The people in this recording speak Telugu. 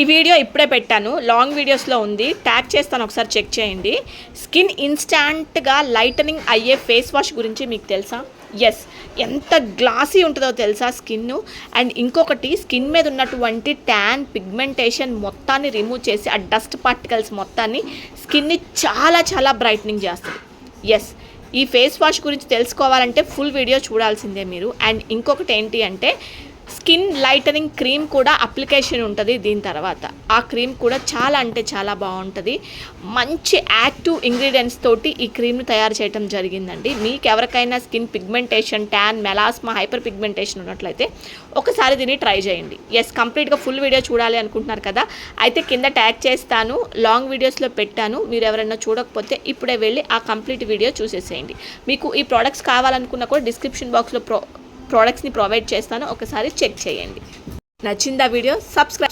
ఈ వీడియో ఇప్పుడే పెట్టాను, లాంగ్ వీడియోస్లో ఉంది, ట్యాగ్ చేస్తాను, ఒకసారి చెక్ చేయండి. స్కిన్ ఇన్స్టాంట్గా లైటనింగ్ అయ్యే ఫేస్ వాష్ గురించి మీకు తెలుసా? ఎస్, ఎంత గ్లాసీ ఉంటుందో తెలుసా స్కిన్. అండ్ ఇంకొకటి, స్కిన్ మీద ఉన్నటువంటి ట్యాన్ పిగ్మెంటేషన్ మొత్తాన్ని రిమూవ్ చేసి ఆ డస్ట్ పార్టికల్స్ మొత్తాన్ని స్కిన్ని చాలా చాలా బ్రైట్నింగ్ చేస్తుంది. ఎస్, ఈ ఫేస్ వాష్ గురించి తెలుసుకోవాలంటే ఫుల్ వీడియో చూడాల్సిందే మీరు. అండ్ ఇంకొకటి ఏంటి అంటే, స్కిన్ లైటనింగ్ క్రీమ్ కూడా అప్లికేషన్ ఉంటుంది దీని తర్వాత. ఆ క్రీమ్ కూడా చాలా అంటే చాలా బాగుంటుంది. మంచి యాక్టివ్ ఇంగ్రీడియంట్స్ తోటి ఈ క్రీమ్ని తయారు చేయడం జరిగిందండి. మీకు ఎవరికైనా skin pigmentation, tan, melasma, hyper pigmentation ఉన్నట్లయితే ఒకసారి దీన్ని ట్రై చేయండి. ఎస్, కంప్లీట్గా ఫుల్ వీడియో చూడాలి అనుకుంటున్నారు కదా, అయితే కింద ట్యాగ్ చేస్తాను, లాంగ్ వీడియోస్లో పెట్టాను. మీరు ఎవరైనా చూడకపోతే ఇప్పుడే వెళ్ళి ఆ కంప్లీట్ వీడియో చూసేసేయండి. మీకు ఈ ప్రోడక్ట్స్ కావాలనుకున్నా కూడా డిస్క్రిప్షన్ బాక్స్లో ప్రోడక్ట్స్ని ప్రొవైడ్ చేస్తాను, ఒకసారి చెక్ చేయండి. నచ్చిందా వీడియో? సబ్స్క్రైబ్.